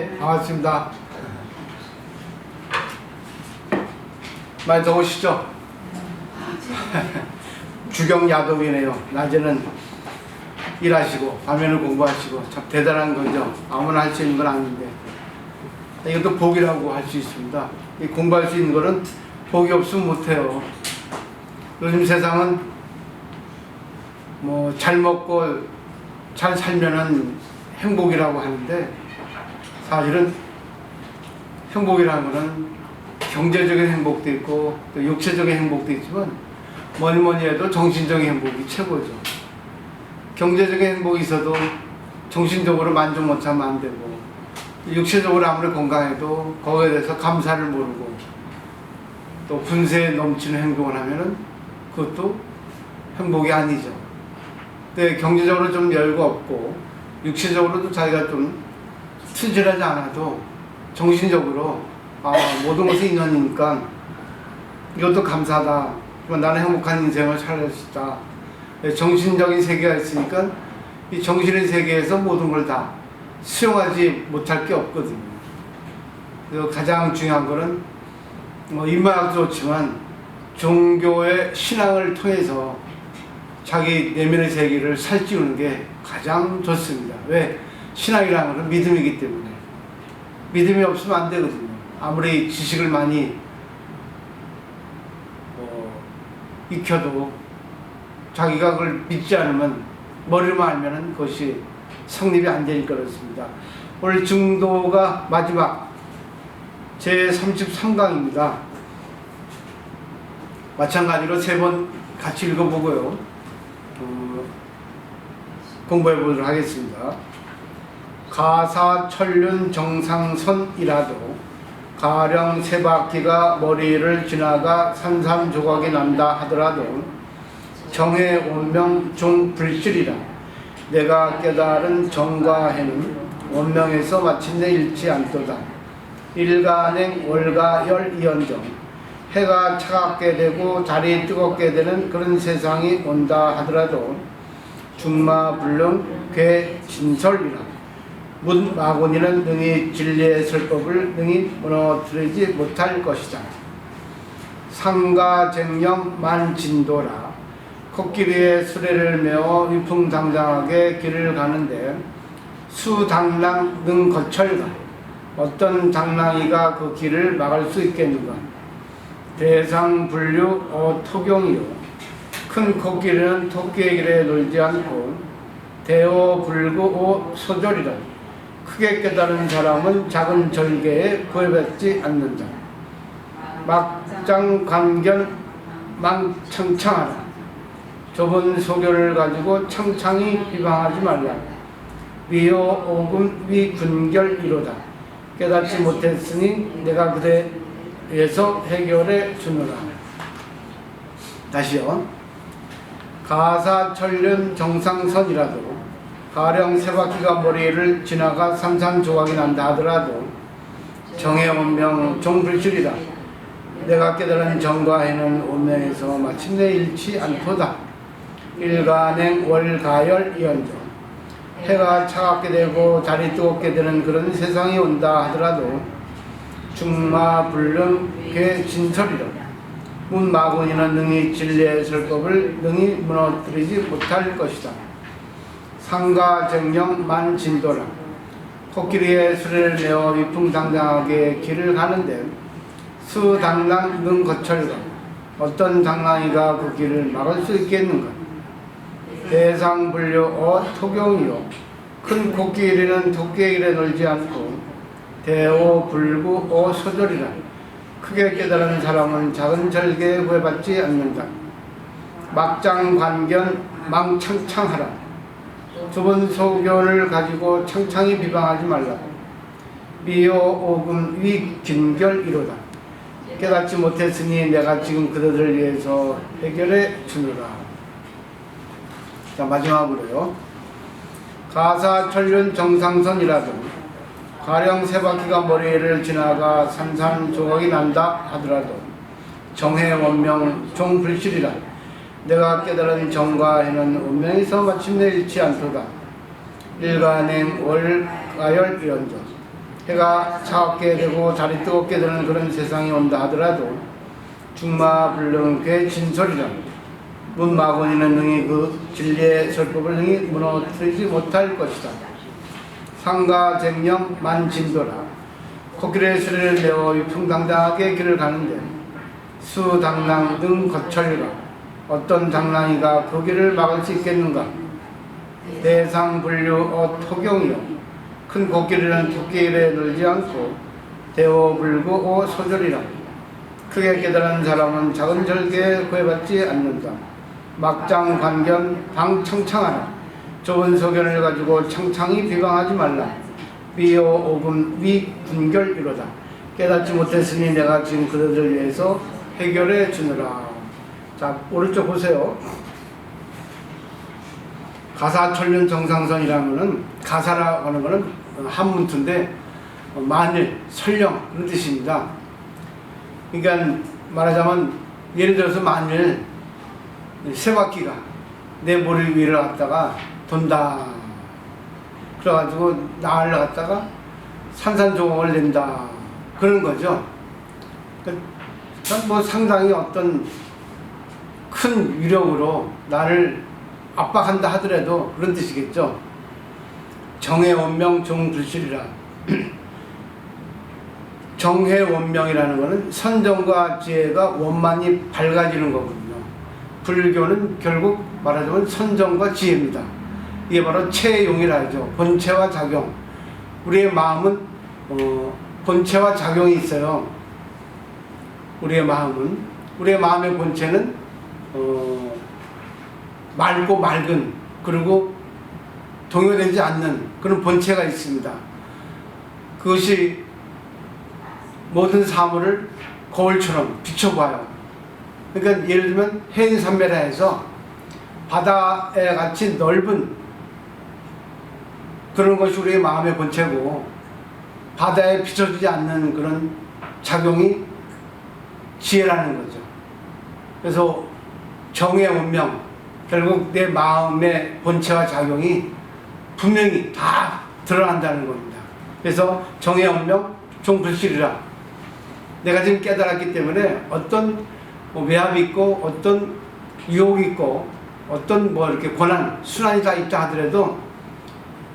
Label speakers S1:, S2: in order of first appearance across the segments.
S1: 네, 반갑습니다. 많이 더우시죠? 주경야독이네요. 낮에는 일하시고 밤에는 공부하시고 참 대단한 거죠. 아무나 할 수 있는 건 아닌데 이것도 복이라고 할 수 있습니다. 이 공부할 수 있는 거는 복이 없으면 못해요. 요즘 세상은 뭐 잘 먹고 잘 살면은 행복이라고 하는데 사실은 행복이라는 거는 경제적인 행복도 있고 또 육체적인 행복도 있지만 뭐니 해도 정신적인 행복이 최고죠. 경제적인 행복이 있어도 정신적으로 만족 못하면 안 되고 육체적으로 아무리 건강해도 거기에 대해서 감사를 모르고 또 분세에 넘치는 행동을 하면은 그것도 행복이 아니죠. 근데 경제적으로 좀 여유가 없고 육체적으로도 자기가 좀 튼실하지 않아도 정신적으로 모든 것이 인연이니까 이것도 감사하다. 나는 행복한 인생을 살릴 수 있다. 정신적인 세계가 있으니까 이 정신의 세계에서 모든 걸 다 수용하지 못할 게 없거든요. 그래서 가장 중요한 거는 인문학도 좋지만 종교의 신앙을 통해서 자기 내면의 세계를 살찌우는 게 가장 좋습니다. 왜? 신앙이라는 것은 믿음이기 때문에. 믿음이 없으면 안 되거든요. 아무리 지식을 많이 익혀도 자기가 그걸 믿지 않으면 머리로만 알면 그것이 성립이 안 되니까 그렇습니다. 오늘 증도가 마지막 제 33강입니다. 마찬가지로 3번 같이 읽어보고요. 공부해 보도록 하겠습니다. 가사천륜 정상선이라도 가령 3바퀴가 머리를 지나가 산산조각이 난다 하더라도 정의 원명 종불실이라 내가 깨달은 정과 해는 원명에서 마침내 잃지 않도다. 일간행 월가열 이연정 해가 차갑게 되고 달이 뜨겁게 되는 그런 세상이 온다 하더라도 중마불능 괴진설이라 문마곤이는 능히 진리의 설법을 능히 무너뜨리지 못할 것이다. 상가쟁령 만진도라 코끼리의 수레를 메어 위풍당당하게 길을 가는데 수당랑 능거철가 어떤 당랑이가 그 길을 막을 수 있겠는가. 대상분류 어토경이요 큰 코끼리는 토끼의 길에 놀지 않고 대오불구 오소졸이라 크게 깨달은 사람은 작은 절개에 구애받지 않는다. 막장관견 망창창하라 좁은 소견을 가지고 창창히 비방하지 말라. 위오오금 위군결이로다 깨닫지 못했으니 내가 그대 위해서 해결해 주노라. 다시요. 가사천륜 정상선이라도 가령 3바퀴가 머리를 지나가 산산조각이 난다 하더라도 정의 원명 종불실이라 내가 깨달은 정과 해는 원명에서 마침내 잃지 않도다. 일간행 월가열 이연정 해가 차갑게 되고 달이 뜨겁게 되는 그런 세상이 온다 하더라도 중마불능 괴진설이라 문마곤이는 능히 진리의 설법을 능히 무너뜨리지 못할 것이다. 상가쟁령 만진도라 코끼리의 수레를 메어 위풍당당하게 길을 가는데 수당랑 능거철가 어떤 당랑이가 그 길을 막을 수 있겠는가. 대상분류 어토경이요 큰 코끼리는 토끼의 길에 놀지 않고 대오불구 오소졸이라 크게 깨달은 사람은 작은 절개에 구애받지 않는다. 막장관견 망창창하라 좁은 소견을 가지고 창창히 비방하지 말라. 미오오금 위긴결이로다 깨닫지 못했으니 내가 지금 그들을 위해서 해결해 주노라. 자, 마지막으로요. 가사천륜 정상선이라도 가령 3바퀴가 머리를 지나가 산산조각이 난다 하더라도 정해 원명 종불실이라 내가 깨달은 정과 해는 원명에서 마침내 잃지 않도다. 일간행 월가열 이런저 해가 차갑게 되고 달이 뜨겁게 되는 그런 세상이 온다 하더라도 중마불능 진솔이라 문마곤이는 능히 그 진리의 설법을 능히 무너뜨리지 못할 것이다. 상가쟁령 만진도라 코끼리의 소리를 내어 평당당하게 길을 가는데 수당랑 등 거철이라 어떤 당랑이가 그 길을 막을 수 있겠는가. 대상분류 토경이요 큰 코끼리는 토끼일에 늘지 않고 대오불구 소절이라 크게 깨달은 사람은 작은 절개에 구애받지 않는다. 막장관견 방청창하라 좁은 소견을 가지고 창창히 비방하지 말라. 위오오금 위분결이로다 깨닫지 못했으니 내가 지금 그들을 위해서 해결해 주느라. 자, 오른쪽 보세요. 가사철륜 정상선이라는 거는 가사라고 하는 거는 한문투인데 만일, 설령 그런 뜻입니다. 그러니까 말하자면 예를 들어서 만일 세 바퀴가 내 머리 위를 갖다가 돈다. 그래가지고 나를 갖다가 산산조각을 낸다. 그런 거죠. 뭐 상당히 어떤 큰 위력으로 나를 압박한다 하더라도 그런 뜻이겠죠. 정해원명 종불실이라 정해원명이라는 것은 선정과 지혜가 원만히 밝아지는 거거든요. 불교는 결국 말하자면 선정과 지혜입니다. 이게 바로 체용이라 하죠. 본체와 작용. 우리의 마음은 본체와 작용이 있어요. 우리의 마음의 본체는 맑고 맑은 그리고 동요되지 않는 그런 본체가 있습니다. 그것이 모든 사물을 거울처럼 비춰봐요. 그러니까 예를 들면 해인산매라 해서 바다에 같이 넓은 그런 것이 우리의 마음의 본체고 바다에 비춰지지 않는 그런 작용이 지혜라는 거죠. 그래서 정의 원명 결국 내 마음의 본체와 작용이 분명히 다 드러난다는 겁니다. 그래서 정의 원명 종불실이라 내가 지금 깨달았기 때문에 어떤 외압이 있고 어떤 유혹이 있고 어떤 뭐 이렇게 고난 순환이 다 있다 하더라도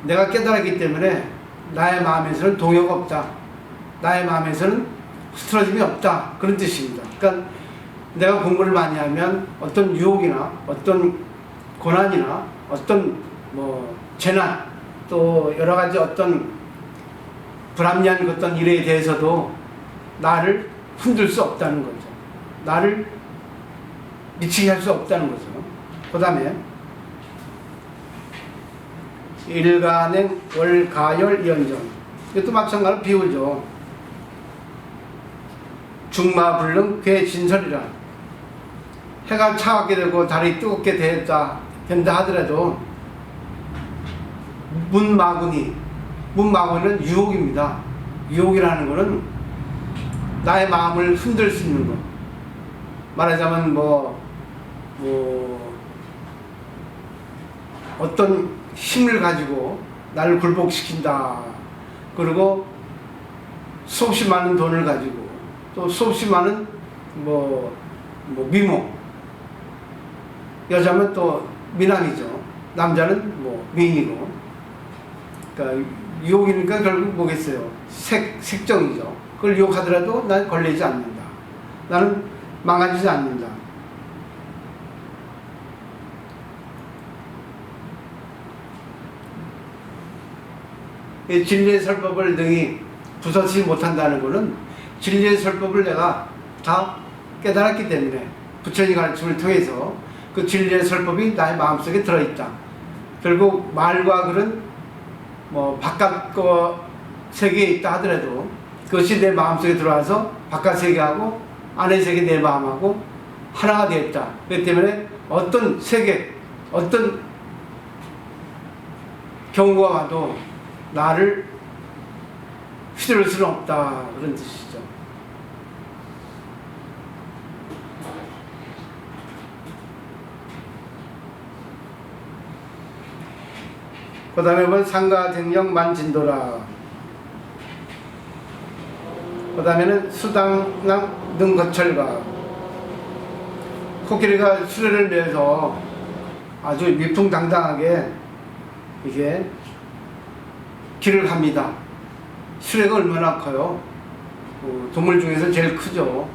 S1: 내가 깨달았기 때문에 나의 마음에서는 동요가 없다. 나의 마음에서는 흐트러짐이 없다. 그런 뜻입니다. 그러니까 내가 공부를 많이 하면 어떤 유혹이나 어떤 고난이나 어떤 뭐 재난 또 여러 가지 어떤 불합리한 어떤 일에 대해서도 나를 흔들 수 없다는 거죠. 나를 미치게 할 수 없다는 거죠. 그 다음에 일간행 월가열 이연정 이것도 마찬가지로 비유죠. 중마불능 괴진설이라 해가 차갑게 되고 달이 뜨겁게 된다 하더라도 문마군은 유혹입니다. 유혹이라는 것은 나의 마음을 흔들 수 있는 것. 말하자면 어떤 힘을 가지고 나를 굴복시킨다. 그리고 수없이 많은 돈을 가지고 또 수없이 많은 미모. 여자면 또 미남이죠. 남자는 미인이고. 그러니까 유혹이니까 결국 뭐겠어요? 색정이죠. 그걸 유혹하더라도 난 걸리지 않는다. 나는 망가지지 않는다. 진리의 설법을 능히 부서지지 못한다는 것은 진리의 설법을 내가 다 깨달았기 때문에 부처님 가르침을 통해서 그 진리의 설법이 나의 마음속에 들어있다. 결국 말과 글은 바깥 세계에 있다 하더라도 그것이 내 마음속에 들어와서 바깥 세계하고 안의 세계 내 마음하고 하나가 되었다. 그렇기 때문에 어떤 세계, 어떤 경우가 와도 나를 휘두를 수는 없다. 그런 뜻이죠. 그 다음에 상가쟁령 만진도라 그 다음에는 수당랑 능거철과 코끼리가 수레를 매서 아주 위풍당당하게 이게 길을 갑니다. 수레가 얼마나 커요? 동물 중에서 제일 크죠.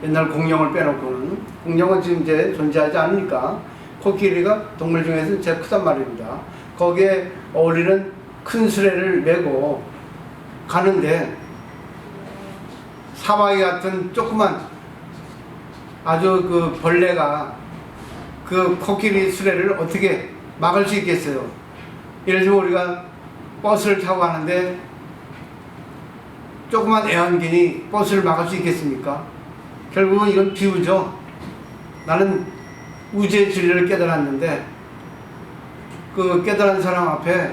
S1: 옛날 공룡을 빼놓고는. 공룡은 지금 이제 존재하지 않으니까 코끼리가 동물 중에서 제일 크단 말입니다. 거기에 어울리는 큰 수레를 메고 가는데 사마귀 같은 조그만 아주 그 벌레가 그 코끼리 수레를 어떻게 막을 수 있겠어요? 예를 들면 우리가 버스를 타고 가는데 조그만 애완견이 버스를 막을 수 있겠습니까? 결국은 이건 비유죠. 나는 우주의 진리를 깨달았는데 그 깨달은 사람 앞에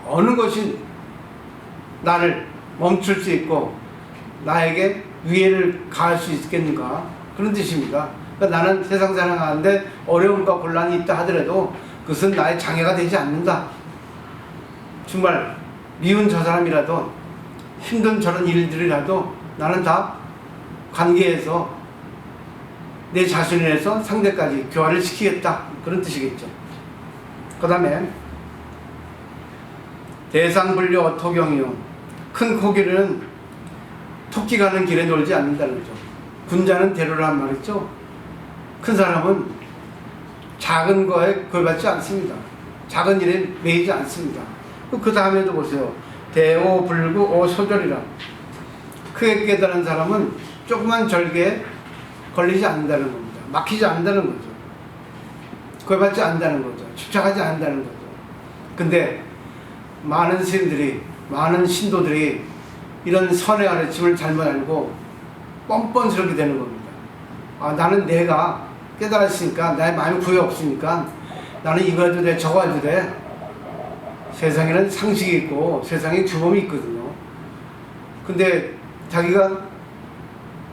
S1: 어느 것이 나를 멈출 수 있고 나에게 위해를 가할 수 있겠는가, 그런 뜻입니다. 그러니까 나는 세상 살아가는데 어려움과 곤란이 있다 하더라도 그것은 나의 장애가 되지 않는다. 정말 미운 저 사람이라도 힘든 저런 일들이라도 나는 다 관계에서 내 자신에서 상대까지 교화를 시키겠다, 그런 뜻이겠죠. 그 다음에 대상분류 어토경이요. 큰 코끼리는 토끼 가는 길에 놀지 않는다는 거죠. 군자는 대로란 말이죠. 큰 사람은 작은 거에 구애받지 않습니다. 작은 일에 매이지 않습니다. 그 다음에도 보세요. 대오불구 오소절이라. 크게 깨달은 사람은 조그만 절개에 걸리지 않는다는 겁니다. 막히지 않는다는 거죠. 구애받지 않는다는 거죠. 집착하지 않는다는 거죠. 근데 많은 스님들이, 많은 신도들이 이런 선의 가르침을 잘못 알고 뻔뻔스럽게 되는 겁니다. 나는 내가 깨달았으니까, 나의 마음에 구애 없으니까 나는 이거 해도 돼, 저거 해도 돼. 세상에는 상식이 있고 세상에 규범이 있거든요. 근데 자기가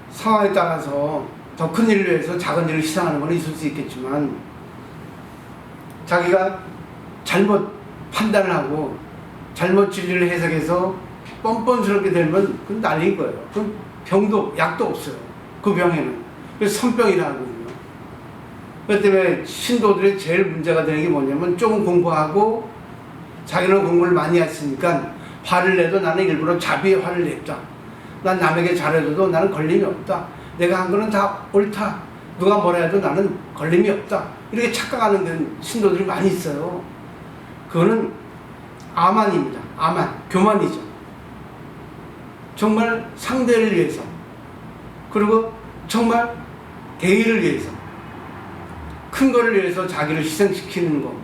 S1: 상황에 따라서 더 큰 일을 위해서 작은 일을 희생하는 건 있을 수 있겠지만, 자기가 잘못 판단을 하고 잘못 진리를 해석해서 뻔뻔스럽게 되면 그건 난리인 거예요. 그럼 병도, 약도 없어요. 그 병에는. 그래서 선병이라 하거든요. 그렇기 때문에 신도들의 제일 문제가 되는 게 뭐냐면, 조금 공부하고 자기는 공부를 많이 했으니까 화를 내도 나는 일부러 자비의 화를 냈다. 난 남에게 잘해줘도 나는 걸림이 없다. 내가 한 거는 다 옳다. 누가 뭐라 해도 나는 걸림이 없다. 이렇게 착각하는 신도들이 많이 있어요. 그거는 아만입니다. 아만, 교만이죠. 정말 상대를 위해서, 그리고 정말 대의를 위해서, 큰 거를 위해서 자기를 희생시키는 거,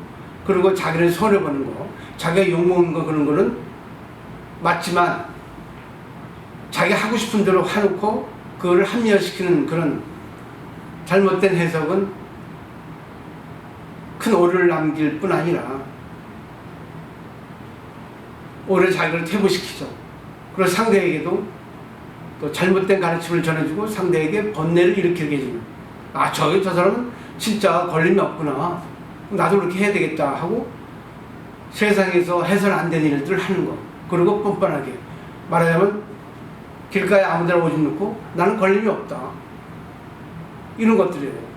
S1: 그리고 자기를 손해보는 거, 자기가 욕먹는 거, 그런 거는 맞지만 자기 하고 싶은 대로 해놓고 그거를 합리화시키는 그런 잘못된 해석은 큰 오류를 남길 뿐 아니라 오히려 자기를 퇴보시키죠. 그리고 상대에게도 또 잘못된 가르침을 전해주고 상대에게 번뇌를 일으키게 해주는, 저 사람은 진짜 걸림이 없구나, 나도 그렇게 해야 되겠다 하고 세상에서 해서는 안 되는 일들을 하는 거. 그리고 뻔뻔하게 말하자면 길가에 아무데나 오줌 넣고 나는 걸림이 없다, 이런 것들이에요.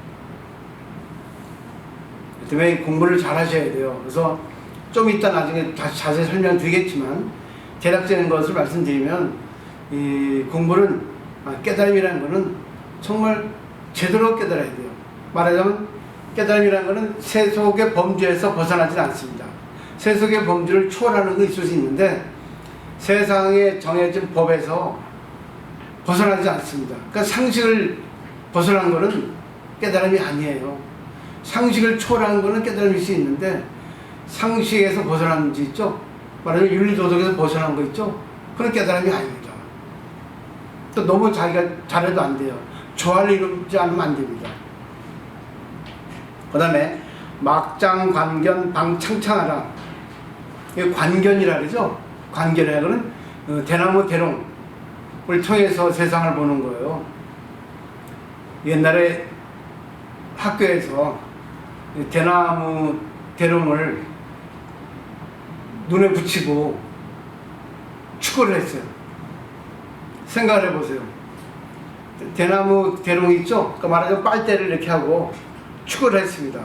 S1: 그 때문에 공부를 잘 하셔야 돼요. 그래서 좀 이따 나중에 다시 자세히 설명드리겠지만, 대략적인 것을 말씀드리면, 이 공부는, 깨달음이라는 것은 정말 제대로 깨달아야 돼요. 말하자면 깨달음이라는 것은 세속의 범주에서 벗어나지 않습니다. 세속의 범주를 초월하는 건 있을 수 있는데 세상에 정해진 법에서 벗어나지 않습니다. 그러니까 상식을 벗어난 것은 깨달음이 아니에요. 상식을 초월하는 것은 깨달음일 수 있는데, 상식에서 벗어난 지 있죠? 말하자면 윤리도덕에서 벗어난 거 있죠? 그건 깨달음이 아닙니다. 또 너무 자기가 잘해도 안 돼요. 조화를 이루지 않으면 안 됩니다. 그 다음에 막장, 관견, 방창창하라. 이게 관견이라 그러죠? 관견이라는 거는 대나무 대롱을 통해서 세상을 보는 거예요. 옛날에 학교에서 대나무 대롱을 눈에 붙이고 축구를 했어요. 생각을 해보세요. 대나무 대롱 있죠? 그러니까 말하자면 빨대를 이렇게 하고 축을 했습니다.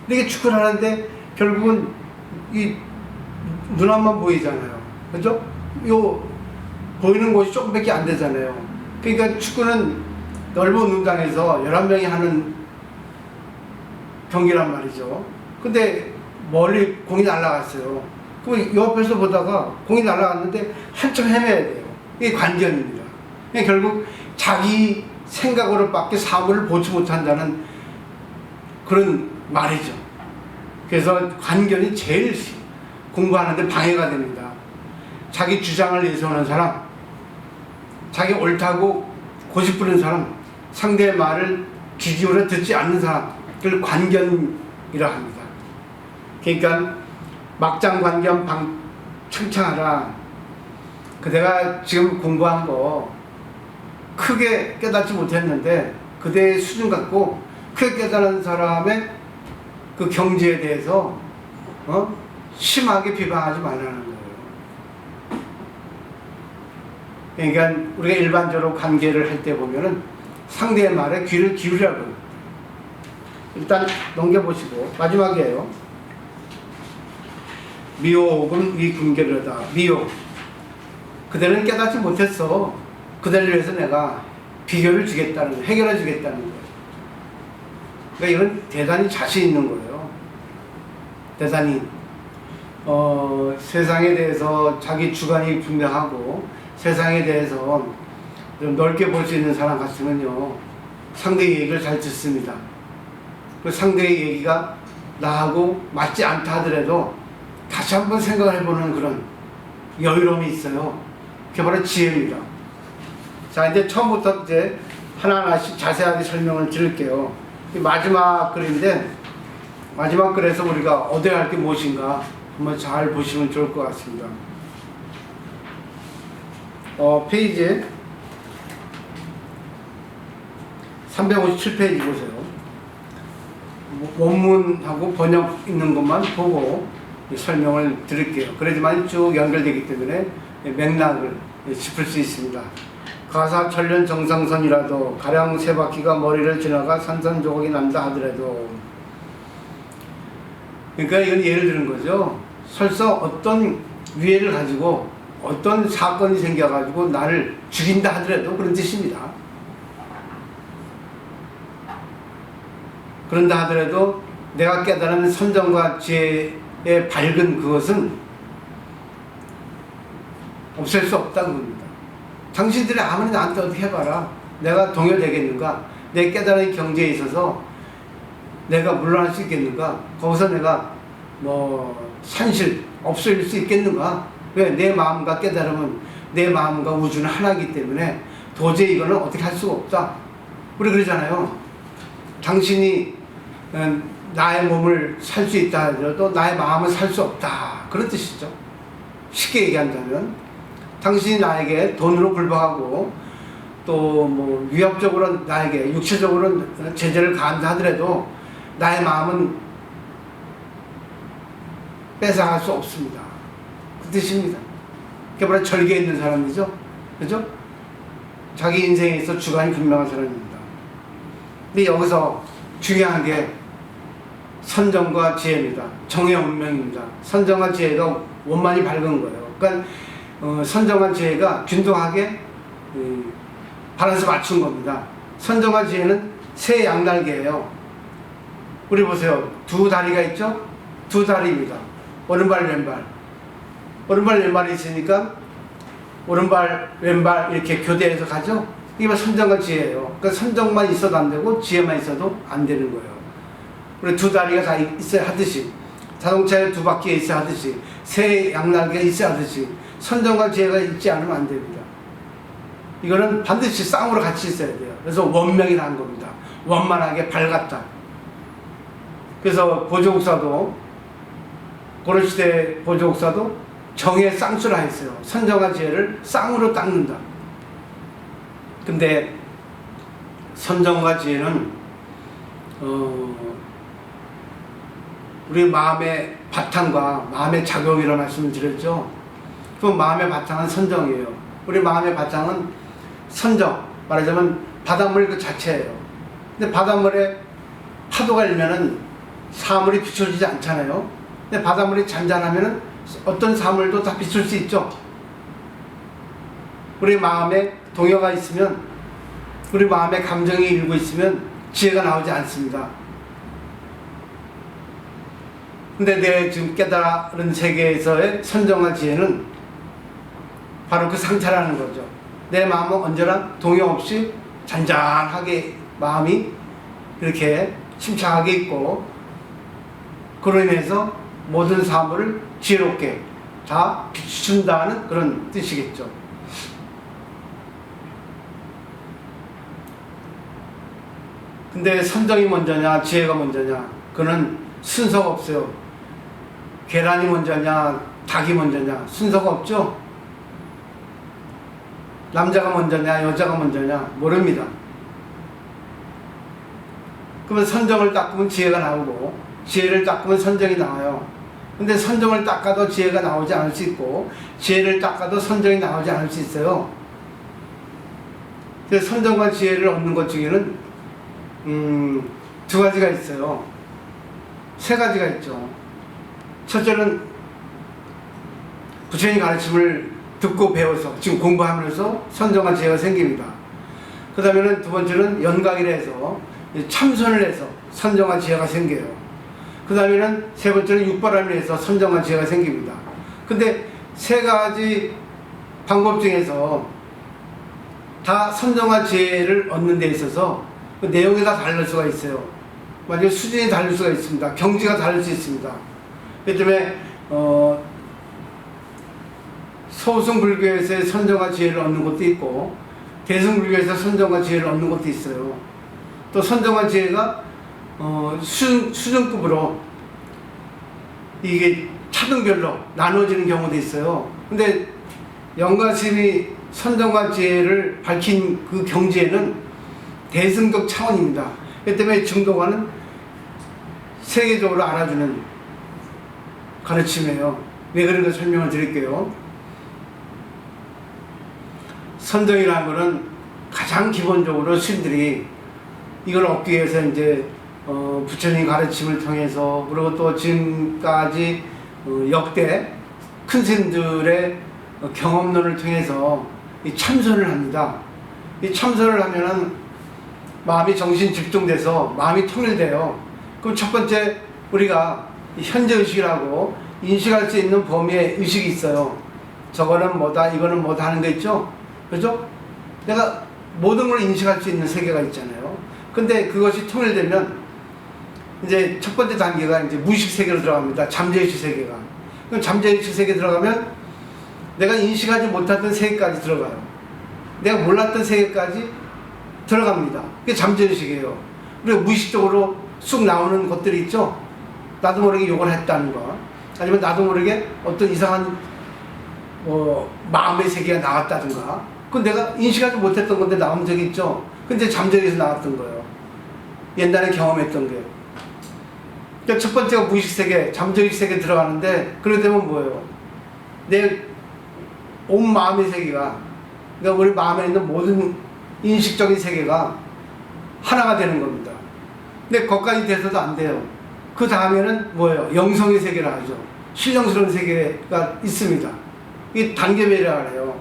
S1: 이렇게 축을 하는데 결국은 이 눈앞만 보이잖아요. 그죠? 요 보이는 곳이 조금밖에 안 되잖아요. 그러니까 축구는 넓은 운동장에서 11명이 하는 경기란 말이죠. 근데 멀리 공이 날아갔어요. 그럼 옆에서 보다가 공이 날아갔는데 한참 헤매야 돼요. 이게 관견입니다. 그러니까 결국 자기 생각으로밖에 사물을 보지 못한다는 그런 말이죠. 그래서 관견이 제일 공부하는데 방해가 됩니다. 자기 주장을 내세우는 사람, 자기 옳다고 고집부리는 사람, 상대의 말을 귀 기울여 듣지 않는 사람, 그걸 관견이라 합니다. 그러니까 막장관견 창창하라. 그대가 지금 공부한 거 크게 깨닫지 못했는데 그대의 수준 갖고 크게 깨달은 사람의 그 경지에 대해서 심하게 비방하지 말라는 거예요. 그러니까 우리가 일반적으로 관계를 할 때 보면은 상대의 말에 귀를 기울이라고 합니다. 일단 넘겨보시고 마지막이에요. 미혹은 이 군계르다. 미혹. 그대는 깨닫지 못했어. 그대를 위해서 내가 비결을 주겠다는 거예요. 해결해 주겠다는 거예요. 그러니까 이건 대단히 자신 있는 거예요. 대단히 세상에 대해서 자기 주관이 분명하고 세상에 대해서 좀 넓게 볼 수 있는 사람 같으면요, 상대의 얘기를 잘 듣습니다. 그 상대의 얘기가 나하고 맞지 않다 하더라도 다시 한번 생각을 해보는 그런 여유로움이 있어요. 그게 바로 지혜입니다. 자, 이제 처음부터 이제 하나하나씩 자세하게 설명을 드릴게요. 마지막 글인데, 마지막 글에서 우리가 얻어야 할 게 무엇인가 한번 잘 보시면 좋을 것 같습니다. 페이지 357페이지 보세요. 원문하고 번역 있는 것만 보고 설명을 드릴게요. 그러지만 쭉 연결되기 때문에 맥락을 짚을 수 있습니다. 가사 천년 정상선이라도 가량 세 바퀴가 머리를 지나가 산산조각이 난다 하더라도, 그러니까 이건 예를 드는 거죠. 설사 어떤 위해를 가지고 어떤 사건이 생겨가지고 나를 죽인다 하더라도 그런 뜻입니다. 그런다 하더라도 내가 깨달은 선정과 지혜의 밝은 그것은 없앨 수 없다는 겁니다. 당신들이 아무리 나한테 어떻게 해봐라, 내가 동요되겠는가? 내 깨달은 경지에 있어서 내가 물러날 수 있겠는가? 거기서 내가 산실 없앨 수 있겠는가? 왜? 내 마음과 깨달음은 내 마음과 우주는 하나이기 때문에 도저히 이거는 어떻게 할 수가 없다. 우리 그러잖아요. 당신이 나의 몸을 살 수 있다 하더라도 나의 마음은 살 수 없다. 그런 뜻이죠. 쉽게 얘기한다면 당신이 나에게 돈으로 굴복하고 또 위협적으로 나에게 육체적으로 제재를 가한다 하더라도 나의 마음은 뺏어갈 수 없습니다. 그 뜻입니다. 그게 바로 절개에 있는 사람이죠. 그죠? 자기 인생에 있어 주관이 분명한 사람입니다. 근데 여기서 중요한 게 선정과 지혜입니다. 정의 운명입니다. 선정과 지혜가 원만히 밝은 거예요. 그러니까 선정과 지혜가 균등하게 밸런스 맞춘 겁니다. 선정과 지혜는 새 양날개예요. 우리 보세요. 두 다리가 있죠? 두 다리입니다. 오른발 왼발. 오른발 왼발이 있으니까 오른발 왼발 이렇게 교대해서 가죠? 이게 선정과 지혜예요. 그러니까 선정만 있어도 안 되고 지혜만 있어도 안 되는 거예요. 우리 두 다리가 다 있어야 하듯이, 자동차에 두 바퀴에 있어야 하듯이, 새 양날개가 있어야 하듯이 선정과 지혜가 있지 않으면 안 됩니다. 이거는 반드시 쌍으로 같이 있어야 돼요. 그래서 원명이라는 겁니다. 원만하게 밝았다. 그래서 보조국사도, 고려시대 보조국사도 정의 쌍수라 했어요. 선정과 지혜를 쌍으로 닦는다. 근데 선정과 지혜는 우리 마음의 바탕과 마음의 작용이라는 말씀을 드렸죠. 그 마음의 바탕은 선정이에요. 우리 마음의 바탕은 선정, 말하자면 바닷물 그 자체예요. 근데 바닷물에 파도가 일면은 사물이 비춰지지 않잖아요. 근데 바닷물이 잔잔하면은 어떤 사물도 다 비출 수 있죠. 우리 마음에 동요가 있으면, 우리 마음에 감정이 일고 있으면 지혜가 나오지 않습니다. 근데 내 지금 깨달은 세계에서의 선정과 지혜는 바로 그 상태라는 거죠. 내 마음은 언제나 동요 없이 잔잔하게 마음이 이렇게 침착하게 있고, 그로 인해서 모든 사물을 지혜롭게 다 비춘다는 그런 뜻이겠죠. 근데 선정이 먼저냐 지혜가 먼저냐, 그는 순서가 없어요. 계란이 먼저냐 닭이 먼저냐, 순서가 없죠. 남자가 먼저냐 여자가 먼저냐 모릅니다. 그러면 선정을 닦으면 지혜가 나오고, 지혜를 닦으면 선정이 나와요. 근데 선정을 닦아도 지혜가 나오지 않을 수 있고, 지혜를 닦아도 선정이 나오지 않을 수 있어요. 그래서 선정과 지혜를 얻는 것 중에는 두 가지가 있어요. 세 가지가 있죠. 첫째는 부처님 가르침을 듣고 배워서 지금 공부하면서 선정과 지혜가 생깁니다. 그 다음에는 두 번째는 연각이라 해서 참선을 해서 선정과 지혜가 생겨요. 그 다음에는 세 번째는 육바람을 해서 선정과 지혜가 생깁니다. 근데 세 가지 방법 중에서 다 선정과 지혜를 얻는 데 있어서 그 내용이 다 다를 수가 있어요. 만약에 수준이 다를 수가 있습니다. 경지가 다를 수 있습니다. 그렇기 때문에 소승불교에서의 선정과 지혜를 얻는 것도 있고, 대승불교에서 선정과 지혜를 얻는 것도 있어요. 또 선정과 지혜가 수준급으로 이게 차등별로 나눠지는 경우도 있어요. 근데 영가스님이 선정과 지혜를 밝힌 그 경지에는 대승적 차원입니다. 그렇기 때문에 증도가는 세계적으로 알아주는 가르침이에요. 왜 그런가 설명을 드릴게요. 선정이라는 것은 가장 기본적으로 스님들이 이걸 얻기 위해서 이제 부처님 가르침을 통해서, 그리고 또 지금까지 역대 큰 스님들의 경험론을 통해서 이 참선을 합니다. 이 참선을 하면은 마음이 정신 집중돼서 마음이 통일돼요. 그럼 첫 번째 우리가 현재의식이라고 인식할 수 있는 범위의 의식이 있어요. 저거는 뭐다, 이거는 뭐다 하는 거 있죠? 그죠? 내가 모든 걸 인식할 수 있는 세계가 있잖아요. 근데 그것이 통일되면 이제 첫 번째 단계가 이제 무의식 세계로 들어갑니다. 잠재의식 세계가. 그럼 잠재의식 세계 들어가면 내가 인식하지 못했던 세계까지 들어가요. 내가 몰랐던 세계까지 들어갑니다. 그게 잠재의식이에요. 그리고 무의식적으로 쑥 나오는 것들이 있죠. 나도 모르게 욕을 했다는 거, 아니면 나도 모르게 어떤 이상한 마음의 세계가 나왔다든가, 그건 내가 인식하지 못했던 건데 나온 적이 있죠. 근데 잠재에서 나왔던 거예요. 옛날에 경험했던 게. 그러니까 첫 번째가 무의식 세계, 잠재의식 세계에 들어가는데, 그러게 되면 뭐예요? 내 온 마음의 세계가, 그러니까 우리 마음에 있는 모든 인식적인 세계가 하나가 되는 겁니다. 근데 거기까지 돼서도 안 돼요. 그 다음에는 뭐예요? 영성의 세계라 하죠. 신령스러운 세계가 있습니다. 이게 단계별이라 그래요.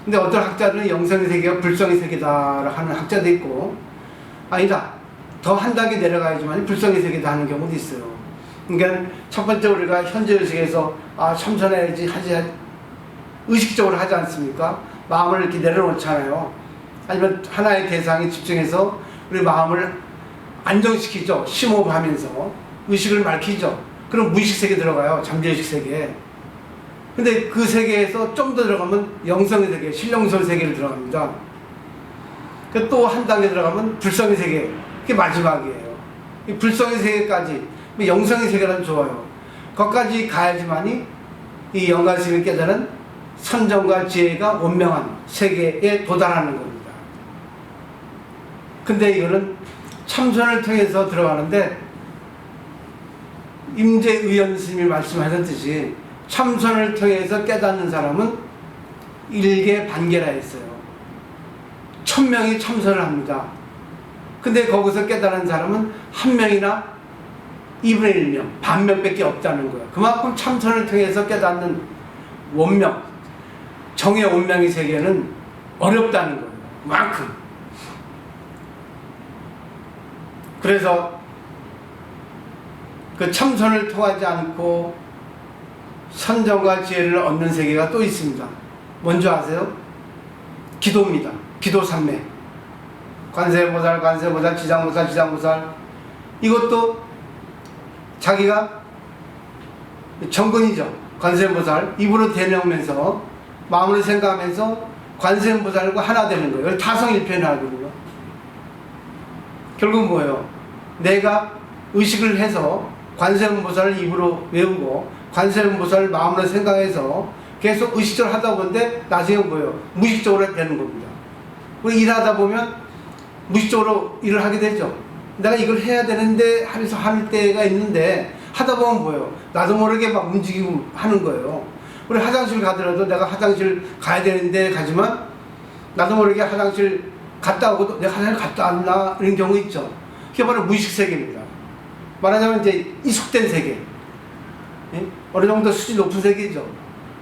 S1: 근데 어떤 학자들은 영성의 세계가 불성의 세계다 하는 학자도 있고, 아니다, 더 한 단계 내려가야지만 불성의 세계다 하는 경우도 있어요. 그러니까 첫 번째 우리가 현재의식에서 참선해야지 하지, 의식적으로 하지 않습니까? 마음을 이렇게 내려놓잖아요. 아니면 하나의 대상에 집중해서 우리 마음을 안정시키죠. 심호흡하면서 의식을 밝히죠. 그럼 무의식 세계 들어가요. 잠재의식 세계. 근데 그 세계에서 좀 더 들어가면 영성의 세계, 신령설 세계를 들어갑니다. 또 한 단계 들어가면 불성의 세계. 그게 마지막이에요. 이 불성의 세계까지, 영성의 세계는 좋아요. 거기까지 가야지만이 이 영가스님이 깨달은 선정과 지혜가 원명한 세계에 도달하는 겁니다. 근데 이거는 참선을 통해서 들어가는데, 임재의연 스님이 말씀하셨듯이 참선을 통해서 깨닫는 사람은 일계 반계라 했어요. 1000명이 참선을 합니다. 근데 거기서 깨달은 사람은 1명이나 2분의 1명, 반명밖에 없다는 거예요. 그만큼 참선을 통해서 깨닫는 원명, 정의 원명의 세계는 어렵다는 거예요. 그만큼. 그래서 그 참선을 통하지 않고 선정과 지혜를 얻는 세계가 또 있습니다. 뭔지 아세요? 기도입니다. 기도 삼매. 관세음보살, 관세음보살, 지장보살, 지장보살. 이것도 자기가 정근이죠. 관세음보살. 입으로 대명하면서 마음으로 생각하면서 관세음보살과 하나 되는 거예요. 타성일편을 하거든요. 결국 뭐예요? 내가 의식을 해서 관세음보살을 입으로 외우고 관세음보살을 마음으로 생각해서 계속 의식적으로 하다 보는데 나중에 뭐예요? 무의식적으로 되는 겁니다. 우리 일하다 보면 무의식적으로 일을 하게 되죠. 내가 이걸 해야 되는데 하면서 할 때가 있는데 하다 보면 뭐예요? 나도 모르게 막 움직이고 하는 거예요. 우리 화장실 가더라도 내가 화장실 가야 되는데 가지만 나도 모르게 화장실 갔다 오고도 내가 화장실 갔다 왔나 이런 경우 있죠. 그게 바로 무의식 세계입니다. 말하자면 이제 이숙된 세계. 예? 어느 정도 수준 높은 세계죠.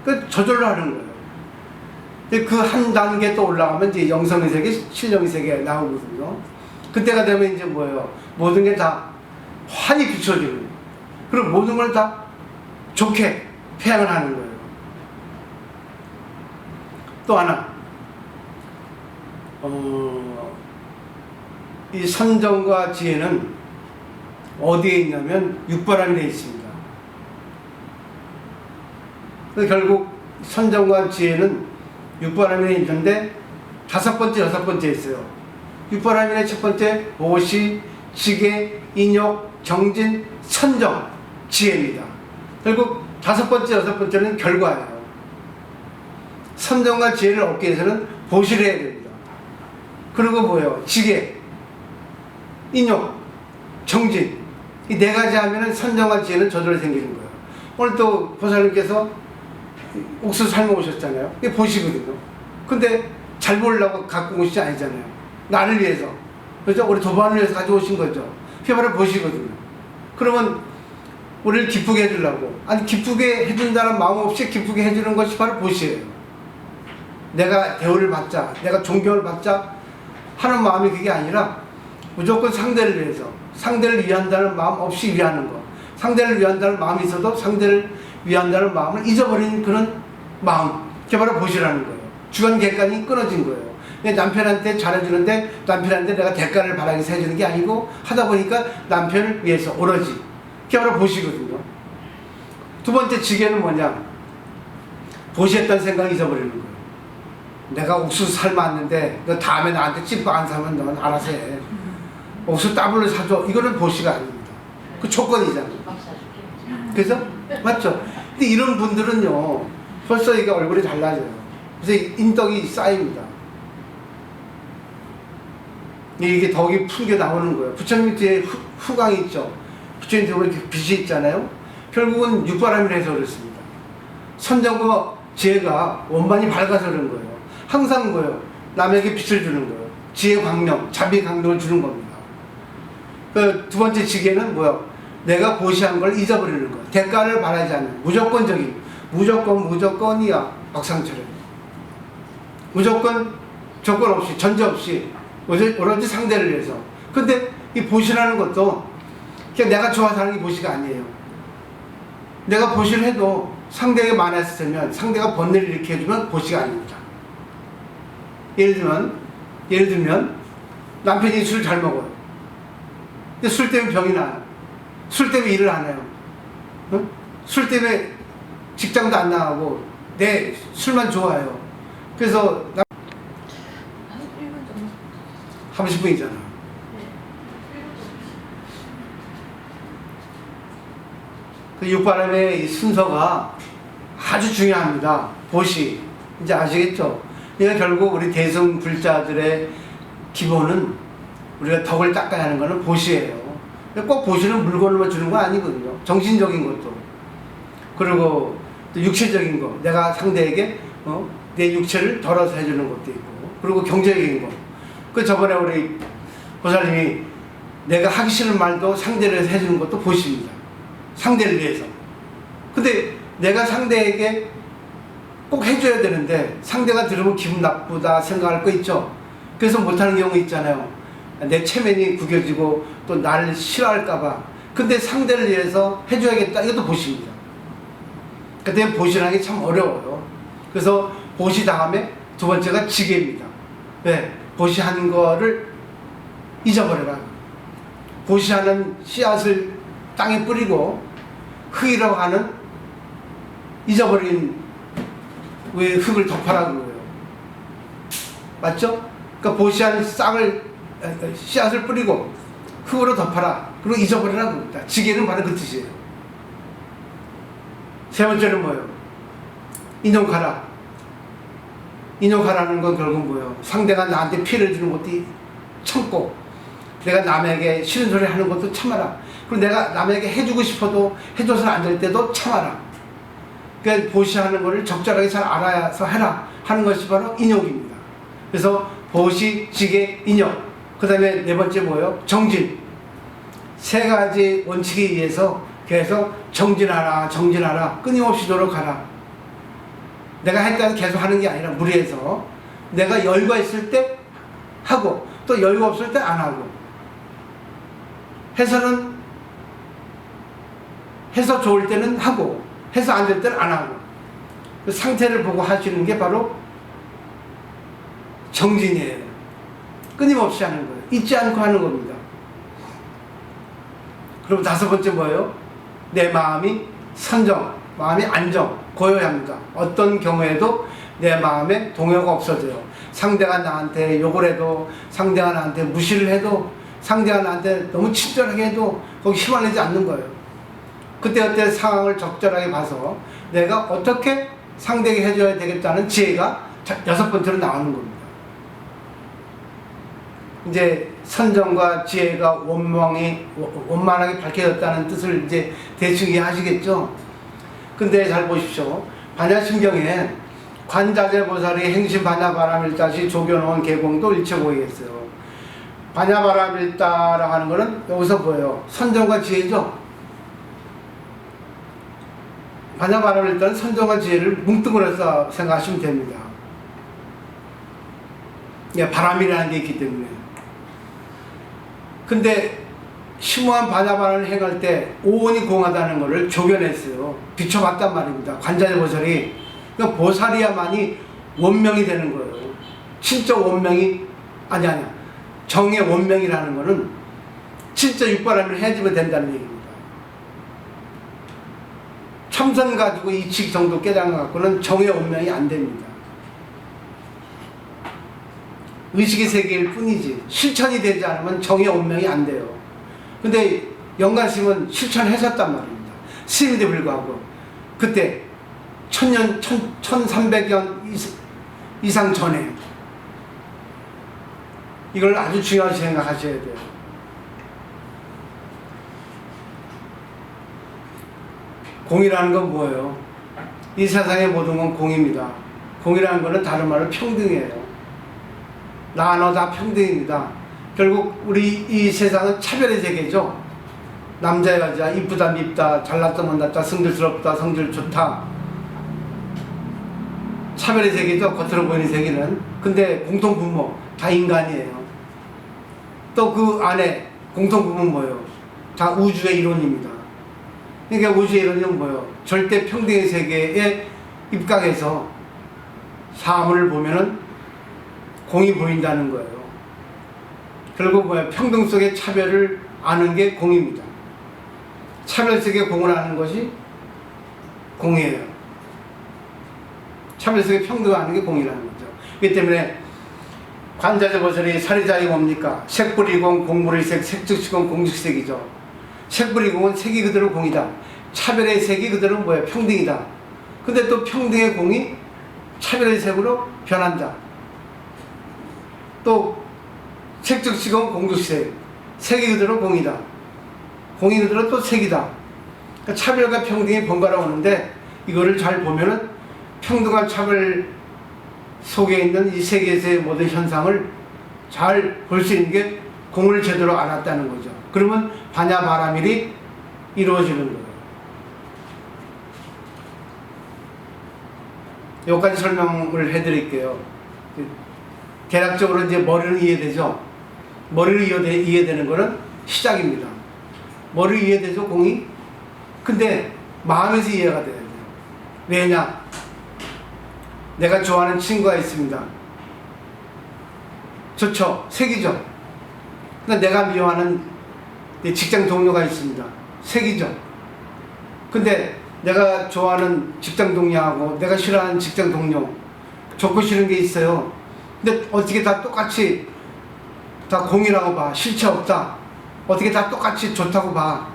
S1: 그 저절로 하는 거예요. 그 한 단계 또 올라가면 이제 영성의 세계, 신령의 세계가 나오거든요. 그때가 되면 이제 뭐예요? 모든 게 다 환히 비춰지는 거예요. 그리고 모든 걸 다 좋게 표현을 하는 거예요. 또 하나, 이 선정과 지혜는 어디에 있냐면 육바람에 있습니다. 결국 선정과 지혜는 육바람에 있는데 다섯 번째, 여섯 번째 있어요. 육바람의 첫 번째 보시, 지계, 인욕, 정진, 선정, 지혜입니다. 결국 다섯 번째, 여섯 번째는 결과예요. 선정과 지혜를 얻기 위해서는 보시를 해야 됩니다. 그리고 뭐예요? 지계, 인욕, 정진, 이 네 가지 하면은 선정과 지혜는 저절로 생기는 거예요. 오늘 또 보살님께서 옥수수 삶아 오셨잖아요. 이게 보시거든요. 근데 잘 보려고 갖고 오시지 아니잖아요. 나를 위해서. 그죠? 우리 도반을 위해서 가져오신 거죠. 그게 바로 보시거든요. 그러면 우리를 기쁘게 해주려고. 아니, 기쁘게 해준다는 마음 없이 기쁘게 해주는 것이 바로 보시예요. 내가 대우를 받자, 내가 존경을 받자 하는 마음이 그게 아니라 무조건 상대를 위해서, 상대를 위한다는 마음 없이 위하는 거. 상대를 위한다는 마음이 있어도 상대를 위한다는 마음을 잊어버리는 그런 마음. 그게 바로 보시라는 거예요. 주관 객관이 끊어진 거예요. 남편한테 잘해주는데 남편한테 내가 대가를 바라기 위해서 해주는 게 아니고 하다 보니까 남편을 위해서 오로지. 그게 바로 보시거든요. 두 번째 지계는 뭐냐? 보시했던 생각을 잊어버리는 거예요. 내가 옥수수 삶았는데 너 다음에 나한테 찐빵 안 사면 넌 알아서 해. 옥수수 더블로 사줘. 이거는 보시가 아닙니다. 그 조건이잖아요. 그죠? 맞죠? 근데 이런 분들은요, 벌써 이게 얼굴이 달라져요. 그래서 인덕이 쌓입니다. 이게 덕이 풍겨 나오는 거예요. 부처님 뒤에 후광이 있죠. 부처님 뒤에 이렇게 빛이 있잖아요. 결국은 육바람이라 해서 그렇습니다. 선정과 지혜가 원만히 밝아서 그런 거예요. 항상 뭐예요? 남에게 빛을 주는 거예요. 지혜 광명, 자비 광명을 주는 겁니다. 그 두 번째 지혜는 뭐예요? 내가 보시한 걸 잊어버리는 거예요. 대가를 바라지 않는 무조건적인, 무조건이야. 박상철은 무조건 조건 없이, 전제 없이 오로지 상대를 위해서. 근데 이 보시라는 것도 그냥 내가 좋아서 하는 게 보시가 아니에요. 내가 보시를 해도 상대에게 만났으면 상대가 번뇌를 일으켜 해주면 보시가 아닙니다. 예를 들면 남편이 술을 잘 먹어요. 근데 술 때문에 병이 나요. 술 때문에 일을 안 해요. 응? 술 때문에 직장도 안 나가고 내 술만 좋아해요. 그래서 30분이잖아. 그 육바람의 이 순서가 아주 중요합니다. 보시. 이제 아시겠죠? 그러니까 결국 우리 대승 불자들의 기본은 우리가 덕을 닦아야 하는 거는 보시예요. 꼭 보시는 물건을만 주는 거 아니거든요. 정신적인 것도. 그리고 또 육체적인 거. 내가 상대에게 내 육체를 덜어서 해주는 것도 있고. 그리고 경제적인 거. 그 저번에 우리 보살님이 내가 하기 싫은 말도 상대를 해서 해주는 것도 보십니다. 상대를 위해서. 근데 내가 상대에게 꼭 해줘야 되는데 상대가 들으면 기분 나쁘다 생각할 거 있죠. 그래서 못하는 경우 있잖아요. 내 체면이 구겨지고 또 나를 싫어할까봐. 근데 상대를 위해서 해줘야겠다. 이것도 보십니다. 그때 보시라는 게 참 어려워요. 그래서 보시 다음에 두 번째가 지게입니다. 왜? 보시하는 거를 잊어버려라. 보시하는 씨앗을 땅에 뿌리고 흙이라고 하는 잊어버린 왜 흙을 덮어라 그래요. 맞죠? 그러니까 보시하는 씨앗을 뿌리고 흙으로 덮어라. 그리고 잊어버리라 그럽니다. 지게는 바로 그 뜻이에요. 세 번째는 뭐예요? 인용하라. 인용하라는 건 결국 뭐예요? 상대가 나한테 피해를 주는 것도 참고, 내가 남에게 싫은 소리 하는 것도 참아라. 그리고 내가 남에게 해주고 싶어도 해줘서는 안 될 때도 참아라. 그러니까 보시하는 것을 적절하게 잘 알아서 해라 하는 것이 바로 인욕입니다. 그래서 보시, 지게, 인욕. 그 다음에 네 번째 뭐예요? 정진. 세 가지 원칙에 의해서 계속 정진하라, 정진하라, 끊임없이 노력하라. 내가 했다고 계속 하는 게 아니라 무리해서 내가 여유가 있을 때 하고 또 여유가 없을 때 안 하고, 해서 좋을 때는 하고 해서 안 될 때는 안 하고, 그 상태를 보고 하시는 게 바로 정진이에요. 끊임없이 하는 거예요. 잊지 않고 하는 겁니다. 그럼 다섯 번째 뭐예요? 내 마음이 선정, 마음이 안정, 고요해야 합니다. 어떤 경우에도 내 마음에 동요가 없어져요. 상대가 나한테 욕을 해도, 상대가 나한테 무시를 해도, 상대가 나한테 너무 친절하게 해도 거기 휘말리지 않는 거예요. 그때 상황을 적절하게 봐서 내가 어떻게 상대에게 해줘야 되겠다는 지혜가 여섯 번째로 나오는 겁니다. 이제 선정과 지혜가 원만하게 밝혀졌다는 뜻을 이제 대충 이해하시겠죠? 근데 잘 보십시오. 반야심경에 관자재보살이 행심 반야바라밀다시 조겨놓은 계공도 일체 보이겠어요. 반야바라밀다라고 하는 거는 여기서 뭐예요? 선정과 지혜죠? 반야바라밀다는 선정과 지혜를 뭉뚱그려 서 생각하시면 됩니다. 바람이라는 게 있기 때문에. 근데 심오한 반야바라를 행할 때 오온이 공하다는 것을 조견했어요. 비춰봤단 말입니다. 관자재보살이. 그러니까 보살이야만이 원명이 되는 거예요. 진짜 원명이 아니야. 정의 원명이라는 것은 진짜 육바람을 해주면 된다는 얘기입니다. 참선 가지고 이치 정도 깨달은 것 갖고는 정의 원명이 안 됩니다. 의식의 세계일 뿐이지 실천이 되지 않으면 정의 원명이 안 돼요. 근데 영가스님은 실천하셨단 말입니다. 스님인데 불구하고 그때 1300년 이상 전에 이걸 아주 중요하게 생각하셔야 돼요. 공이라는 건 뭐예요? 이 세상의 모든 건 공입니다. 공이라는 것은 다른 말로 평등이에요. 나 너 다 평등입니다. 결국 우리 이 세상은 차별의 세계죠. 남자 여자 이쁘다 밉다 잘났다 못났다 성질스럽다 성질 좋다, 차별의 세계죠. 겉으로 보이는 세계는. 근데 공통분모 다 인간이에요. 또 그 안에 공통분모는 뭐예요? 다 우주의 이론입니다. 그러니까 우주의 이론은 뭐예요? 절대 평등의 세계에 입각해서 사물을 보면은 공이 보인다는 거예요. 결국 뭐예요? 평등 속의 차별을 아는 게 공입니다. 차별 속에 공을 아는 것이 공이에요. 차별 속에 평등을 아는 게 공이라는 거죠. 그렇기 때문에 관자재보살이 사리자이 뭡니까? 색불이공 공불이색 색즉시공 공즉색이죠. 색불이공은 색이 그대로 공이다. 차별의 색이 그대로 뭐예요? 평등이다. 근데 또 평등의 공이 차별의 색으로 변한다. 또 색즉시공 공즉색, 색이 그대로 공이다. 공이 그대로 또 색이다. 그러니까 차별과 평등이 번갈아 오는데 이거를 잘 보면은 평등과 차별 속에 있는 이 세계에서의 모든 현상을 잘 볼 수 있는 게 공을 제대로 알았다는 거죠. 그러면 반야바라밀이 이루어지는 거예요. 여기까지 설명을 해드릴게요. 대략적으로 이제 머리는 이해되죠? 머리를 이해되는 거는 시작입니다. 머리를 이해되죠, 공이? 근데 마음에서 이해가 돼야 돼요. 왜냐? 내가 좋아하는 친구가 있습니다. 좋죠? 색이죠? 근데 내가 미워하는 직장 동료가 있습니다. 색이죠? 근데 내가 좋아하는 직장 동료하고 내가 싫어하는 직장 동료, 좋고 싫은 게 있어요. 근데 어떻게 다 똑같이 다 공이라고 봐? 실체 없다. 어떻게 다 똑같이 좋다고 봐?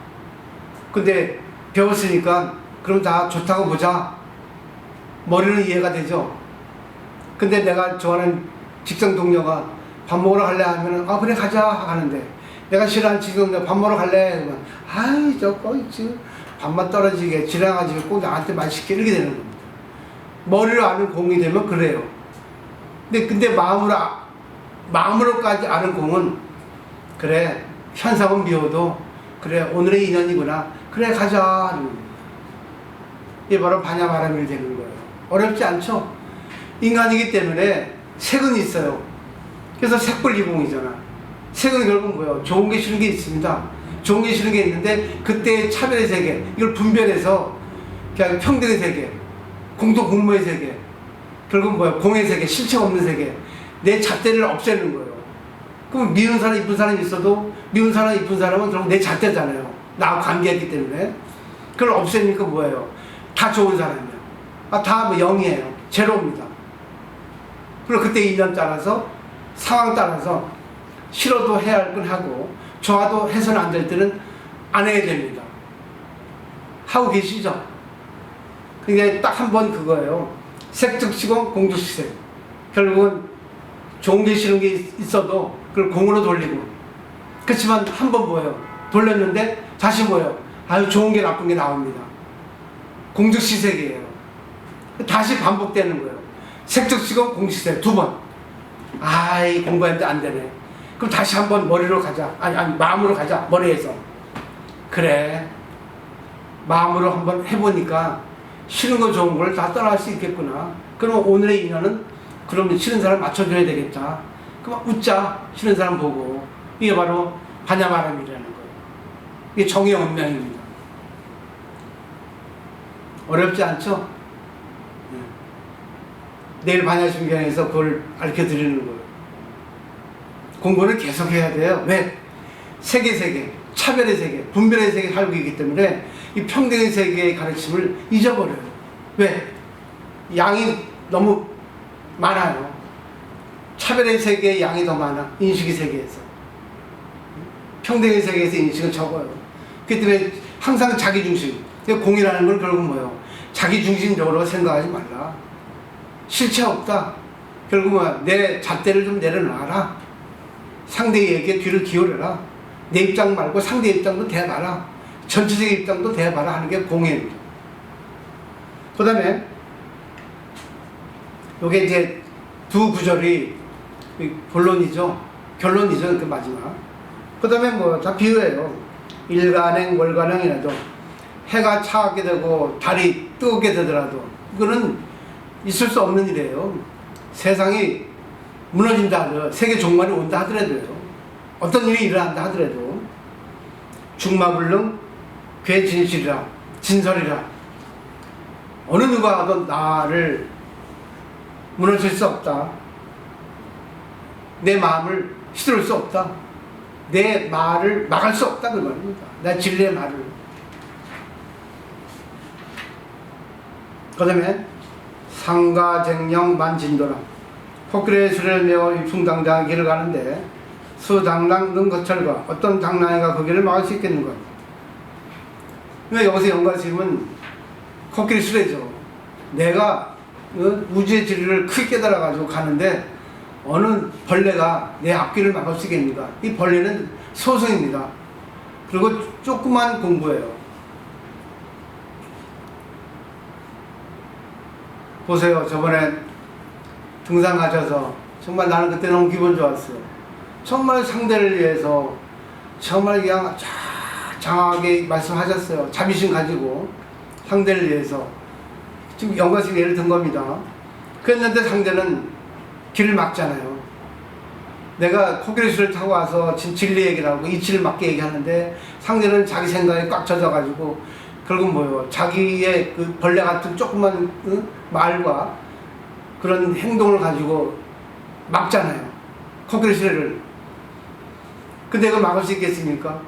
S1: 근데 배웠으니까 그럼 다 좋다고 보자. 머리는 이해가 되죠? 근데 내가 좋아하는 직장 동료가 밥 먹으러 갈래 하면은 그래 가자 하는데, 내가 싫어하는 직장 동료 밥 먹으러 갈래 그러면 아이 저거 있지, 밥만 떨어지게 지나가지고 꼭 나한테 맛있게, 이렇게 되는 겁니다. 머리로 아는 공이 되면 그래요. 근데 마음으로까지 아는 공은, 그래 현상은 미워도 그래 오늘의 인연이구나, 그래 가자. 이게 바로 반야바라밀이 되는 거예요. 어렵지 않죠? 인간이기 때문에 색은 있어요. 그래서 색불이공이잖아. 색은 결국 뭐예요? 좋은 게 싫은 게 있습니다. 좋은 게 싫은 게 있는데 그때의 차별의 세계, 이걸 분별해서 그냥 평등의 세계, 공동 공모의 세계, 결국 뭐예요? 공의 세계, 실체가 없는 세계, 내 잣대를 없애는 거예요. 그럼 미운 사람, 이쁜 사람이 있어도 미운 사람, 이쁜 사람은 결국 내 잣대잖아요. 나하고 관계했기 때문에. 그걸 없애니까 뭐예요? 다 좋은 사람이야. 다 뭐 0이에요. 제로입니다. 그리고 그때 인연 따라서, 상황 따라서 싫어도 해야 할 건 하고, 좋아도 해서는 안 될 때는 안 해야 됩니다. 하고 계시죠? 그게 딱 한 번 그거예요. 색즉시공 공즉시색. 결국은 좋은 게 싫은 게 있어도 그걸 공으로 돌리고, 그렇지만 한 번 뭐예요? 돌렸는데 다시 뭐예요? 아유 좋은 게 나쁜 게 나옵니다. 공즉시색이에요. 다시 반복되는 거예요. 색즉시공 공즉시색 두 번. 아이 공부했는데 안 되네. 그럼 다시 한번 머리로 가자. 아니 마음으로 가자. 머리에서. 그래 마음으로 한번 해보니까 싫은 거 좋은 걸 다 따라할 수 있겠구나. 그럼 오늘의 인연은 그러면 싫은 사람 맞춰줘야 되겠다. 그럼 웃자. 싫은 사람 보고. 이게 바로 반야바라밀이라는 거예요. 이게 정의 운명입니다. 어렵지 않죠? 내일 반야심경에서 그걸 가르쳐드리는 거예요. 공부를 계속 해야 돼요. 왜? 세계, 차별의 세계, 분별의 세계에 살고 있기 때문에 이 평등의 세계의 가르침을 잊어버려요. 왜? 양이 너무 많아요. 차별의 세계에 양이 더 많아. 인식의 세계에서. 평등의 세계에서 인식은 적어요. 그렇기 때문에 항상 자기중심. 공이라는 건 결국 뭐예요? 자기중심적으로 생각하지 말라. 실체 없다. 결국은 내 잣대를 좀 내려놔라. 상대에게 귀를 기울여라. 내 입장 말고 상대 입장도 대봐라. 전체적 입장도 대봐라 하는 게 공예입니다. 그 다음에 요게 이제 두 구절이 본론이죠. 결론이죠. 그 마지막. 그 다음에 뭐 다 비유예요. 일간행 월간행이라도 해가 차게 되고 달이 뜨겁게 되더라도 그거는 있을 수 없는 일이에요. 세상이 무너진다 하더라도, 세계 종말이 온다 하더라도요, 어떤 일이 일어난다 하더라도 중마불능 괴진실이라, 진설이라, 어느 누가 하든 나를 무너질 수 없다. 내 마음을 휘두를 수 없다. 내 말을 막을 수 없다 그 말입니다. 내 진리의 말을. 그 다음에 상가쟁령 만진도라. 코끼리의 수레를 메어 풍당장 길을 가는데 수당랑 능거철과 어떤 당나이가 그 길을 막을 수 있겠는가. 여기서 연가심은 코끼리 수레죠. 내가 우주의 진리를 크게 깨달아가지고 가는데 어느 벌레가 내 앞길을 막을 수 있겠는가. 이 벌레는 소승입니다. 그리고 조그만 공부예요. 보세요. 저번에 등산 가셔서 정말 나는 그때 너무 기분 좋았어요. 정말 상대를 위해서 정말 그냥 장하게 말씀하셨어요. 자비심 가지고 상대를 위해서. 지금 영광스럽게 예를 든 겁니다. 그랬는데 상대는 길을 막잖아요. 내가 코끼리수를 타고 와서 진리 얘기를 하고 이치를 맞게 얘기하는데 상대는 자기 생각에 꽉 젖어가지고 결국 뭐요? 자기의 그 벌레 같은 조그만 말과 그런 행동을 가지고 막잖아요. 코끼리수를. 근데 그걸 막을 수 있겠습니까?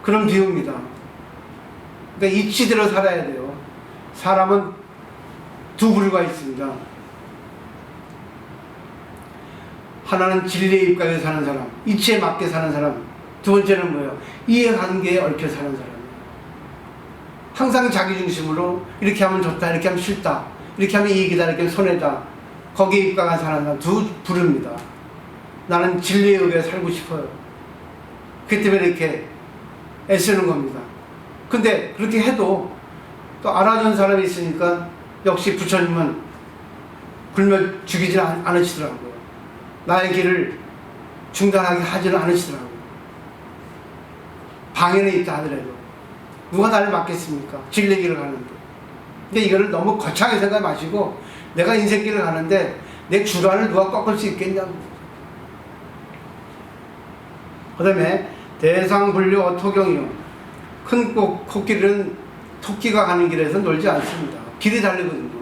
S1: 그런 비유입니다. 그러니까 이치대로 살아야 돼요. 사람은 두 부류가 있습니다. 하나는 진리의 입각에 사는 사람, 이치에 맞게 사는 사람. 두 번째는 뭐예요? 이해관계에 얽혀 사는 사람이에요. 항상 자기중심으로 이렇게 하면 좋다, 이렇게 하면 싫다, 이렇게 하면 이익이다, 이렇게 하면 손해다. 거기에 입각한 사람은 두 부류입니다. 나는 진리에 의해 살고 싶어요. 그렇기 때문에 이렇게 애쓰는 겁니다. 근데 그렇게 해도 또 알아준 사람이 있으니까 역시 부처님은 굶어 죽이지 않으시더라고요. 나의 길을 중단하게 하지는 않으시더라고요. 방해는 있다 하더라도 누가 나를 막겠습니까? 진리 길을 가는데. 근데 이거를 너무 거창하게 생각하지 마시고 내가 인생길을 가는데 내 주관을 누가 꺾을 수 있겠냐고. 그 다음에 대상불교 어토경이요. 큰 코끼리는 토끼가 가는 길에서 놀지 않습니다. 길이 다르거든요.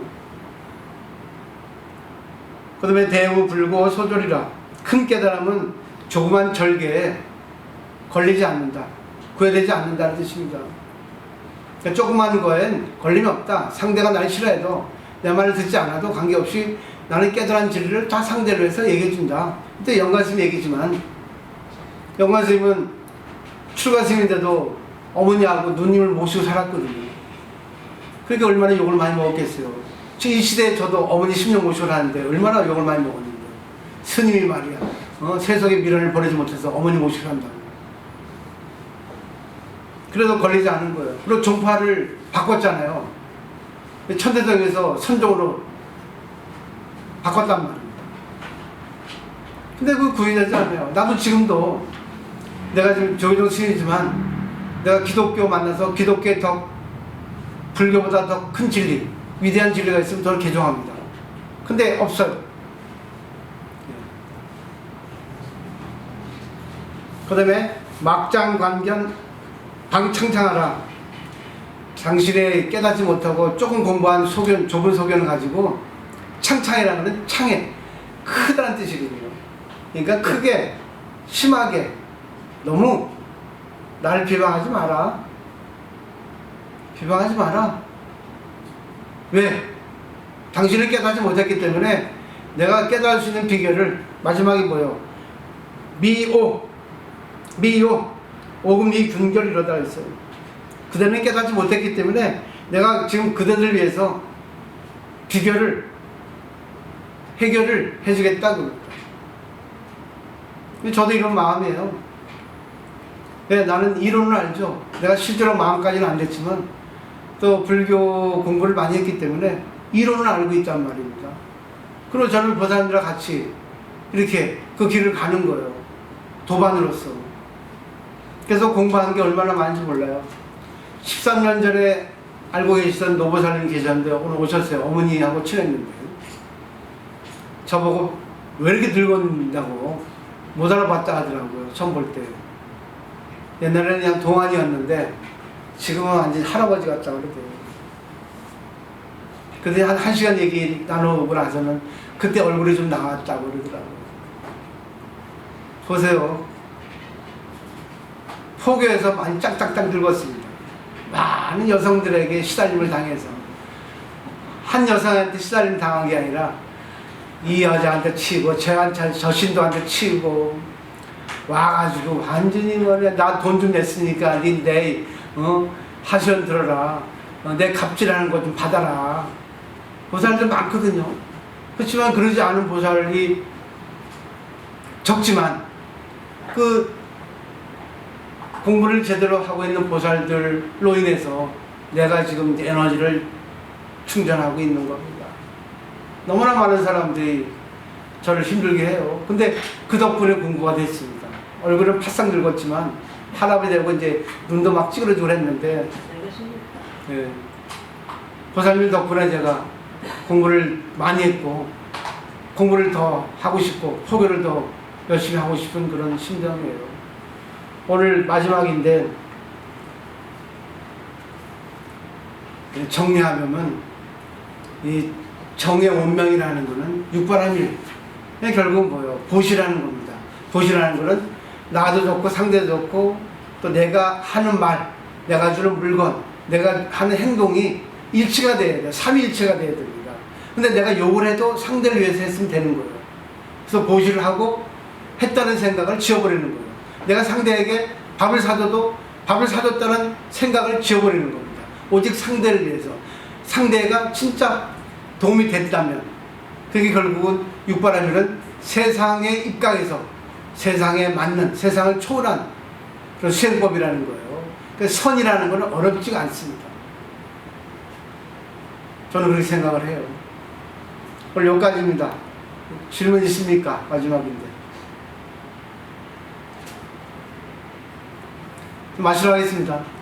S1: 그 다음에 대우불고 소졸이라. 큰 깨달음은 조그만 절개에 걸리지 않는다. 구애되지 않는다는 뜻입니다. 그러니까 조그만 거엔 걸림이 없다. 상대가 날 싫어해도 내 말을 듣지 않아도 관계없이 나는 깨달은 진리를 다 상대로 해서 얘기해준다. 그때 영가스님 얘기지만 영가스님은 출가스님인데도 어머니하고 누님을 모시고 살았거든요. 그러니까 얼마나 욕을 많이 먹었겠어요. 이 시대에 저도 어머니 10년 모시고 하는데 얼마나 욕을 많이 먹었는데. 스님이 말이야. 세속의 미련을 버리지 못해서 어머니 모시고 한다고. 그래도 걸리지 않은 거예요. 그리고 종파를 바꿨잖아요. 천대동에서 선종으로 바꿨단 말입니다. 근데 그 구인하지 않아요. 나도 지금도 내가 지금 조희종 스님이지만 내가 기독교 만나서 기독교의 더 불교보다 더 큰 진리, 위대한 진리가 있으면 저를 개종합니다. 근데 없어요. 그 다음에 막장관견 방창창하라. 당신의 깨닫지 못하고 조금 공부한 소견, 좁은 소견을 가지고 창창이라는 건 창해, 크다는 뜻이거든요. 그러니까 크게, 심하게, 너무 나를 비방하지 마라. 비방하지 마라. 왜? 당신을 깨닫지 못했기 때문에 내가 깨달을 수 있는 비결을 마지막에 뭐요? 미오, 오금 미균결이로다 했어요. 그대는 깨닫지 못했기 때문에 내가 지금 그대를 위해서 비결을, 해결을 해주겠다고. 저도 이런 마음이에요. 네, 나는 이론을 알죠. 내가 실제로 마음까지는 안 됐지만 또 불교 공부를 많이 했기 때문에 이론을 알고 있단 말입니다. 그리고 저는 보살님들과 같이 이렇게 그 길을 가는 거예요. 도반으로서. 그래서 공부한 게 얼마나 많은지 몰라요. 13년 전에 알고 계시던 노보살님이 계셨는데 오늘 오셨어요. 어머니하고 친했는데 저보고 왜 이렇게 늙었냐고 못 알아봤다 하더라고요. 처음 볼 때. 옛날에는 그냥 동안이었는데 지금은 완전 할아버지 같다 그러대요. 근데 한 시간 얘기 나누고 나서는 그때 얼굴이 좀 나왔다고 그러더라고요. 보세요. 포교에서 많이 짝짝짝 늙었습니다. 많은 여성들에게 시달림을 당해서 한 여성한테 시달림 당한 게 아니라 이 여자한테 치고 저 신도한테 치고 와가지고 완전히 뭐냐 나 돈 좀 냈으니까 내 하시원 들어라. 내 갑질하는 거 좀 받아라. 보살들 많거든요. 그렇지만 그러지 않은 보살이 적지만 그 공부를 제대로 하고 있는 보살들로 인해서 내가 지금 에너지를 충전하고 있는 겁니다. 너무나 많은 사람들이 저를 힘들게 해요. 근데 그 덕분에 공부가 됐습니다. 얼굴은 바싹 늙었지만 할아버지 되고 이제 눈도 막 찌그러지고 그랬는데 예, 보살님 덕분에 제가 공부를 많이 했고 공부를 더 하고 싶고 포교를 더 열심히 하고 싶은 그런 심정이에요. 오늘 마지막인데 정리하면 이 정의 원명이라는 것은 육바람일 결국은 뭐예요? 보시라는 겁니다. 보시라는 것은 나도 좋고 상대도 좋고 또 내가 하는 말, 내가 주는 물건, 내가 하는 행동이 일치가 돼야 돼요. 삼위일체가 돼야 됩니다. 근데 내가 욕을 해도 상대를 위해서 했으면 되는 거예요. 그래서 보시를 하고 했다는 생각을 지워버리는 거예요. 내가 상대에게 밥을 사줘도 밥을 사줬다는 생각을 지워버리는 겁니다. 오직 상대를 위해서. 상대가 진짜 도움이 됐다면 그게 결국은 육바라밀은 세상의 입각에서 세상에 맞는 세상을 초월한 그런 수행법이라는 거예요. 그래서 선이라는 것은 어렵지가 않습니다. 저는 그렇게 생각을 해요. 오늘 여기까지입니다. 질문 있습니까? 마지막인데. 마치도록 하겠습니다.